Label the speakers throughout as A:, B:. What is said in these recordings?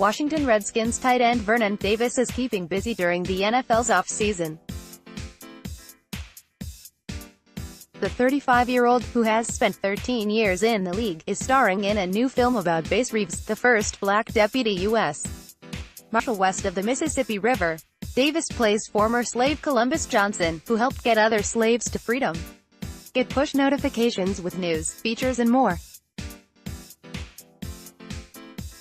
A: Washington Redskins tight end Vernon Davis is keeping busy during the NFL's offseason. The 35-year-old, who has spent 13 years in the league, is starring in a new film about Bass Reeves, the first black deputy U.S. Marshal west of the Mississippi River. Davis plays former slave Columbus Johnson, who helped get other slaves to freedom. Get push notifications with news, features and more.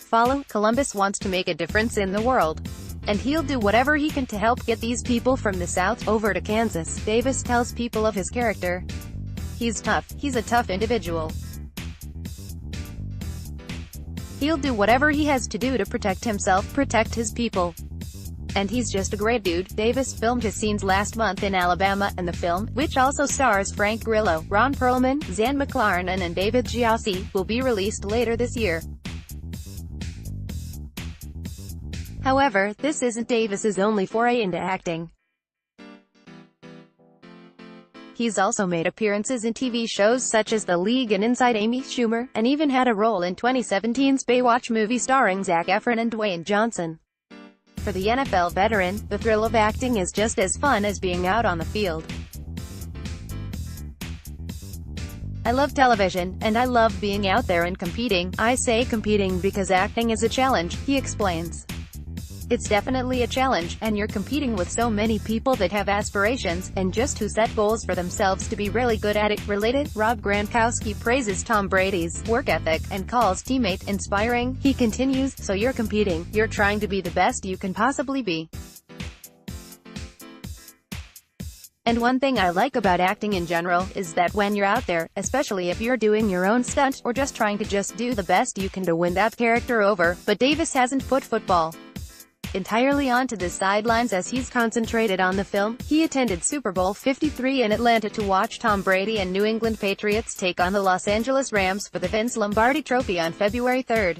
A: Follow. Columbus wants to make a difference in the world, and he'll do whatever he can to help get these people from the South over to Kansas. Davis tells people of his character. He's tough. He's a tough individual. He'll do whatever he has to do to protect himself, protect his people. And he's just a great dude. Davis filmed his scenes last month in Alabama, and the film, which also stars Frank Grillo, Ron Perlman, Zan McLaren and David Giassi, will be released later this year. However, this isn't Davis's only foray into acting. He's also made appearances in TV shows such as The League and Inside Amy Schumer, and even had a role in 2017's Baywatch movie starring Zac Efron and Dwayne Johnson. For the NFL veteran, the thrill of acting is just as fun as being out on the field. I love television, and I love being out there and competing. I say competing because acting is a challenge, he explains. It's definitely a challenge, and you're competing with so many people that have aspirations, and just who set goals for themselves to be really good at it. Related, Rob Gronkowski praises Tom Brady's work ethic, and calls teammate inspiring. He continues, so you're competing, you're trying to be the best you can possibly be. And one thing I like about acting in general, is that when you're out there, especially if you're doing your own stunt, or just trying to do the best you can to win that character over. But Davis hasn't put football entirely onto the sidelines as he's concentrated on the film. He attended Super Bowl 53 in Atlanta to watch Tom Brady and New England Patriots take on the Los Angeles Rams for the Vince Lombardi Trophy on February 3.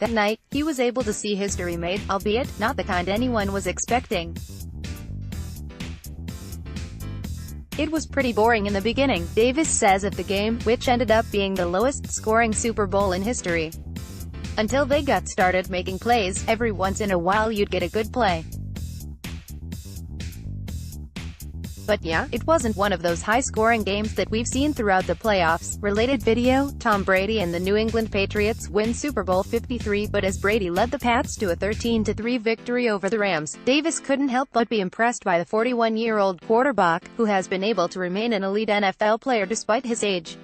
A: That night, he was able to see history made, albeit not the kind anyone was expecting. It was pretty boring in the beginning, Davis says of the game, which ended up being the lowest-scoring Super Bowl in history. Until they got started making plays, every once in a while you'd get a good play. But yeah, it wasn't one of those high-scoring games that we've seen throughout the playoffs. Related video, Tom Brady and the New England Patriots win Super Bowl 53, but as Brady led the Pats to a 13-3 victory over the Rams, Davis couldn't help but be impressed by the 41-year-old quarterback, who has been able to remain an elite NFL player despite his age.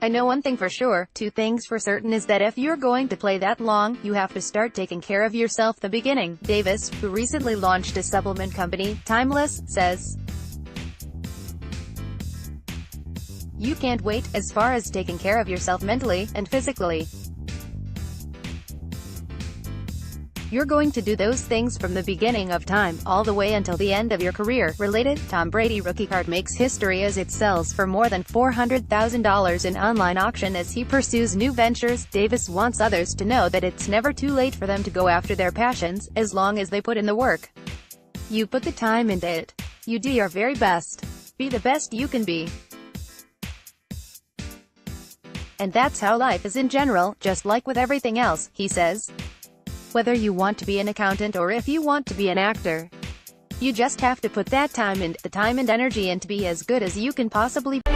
A: I know one thing for sure, two things for certain is that if you're going to play that long, you have to start taking care of yourself the beginning. Davis, who recently launched a supplement company, Timeless, says, "You can't wait, as far as taking care of yourself mentally and physically. You're going to do those things from the beginning of time, all the way until the end of your career." Related, Tom Brady rookie card makes history as it sells for more than $400,000 in online auction as he pursues new ventures. Davis wants others to know that it's never too late for them to go after their passions, as long as they put in the work. You put the time into it. You do your very best. Be the best you can be. And that's how life is in general, just like with everything else, he says. Whether you want to be an accountant or if you want to be an actor, you just have to put that time and energy in to be as good as you can possibly be.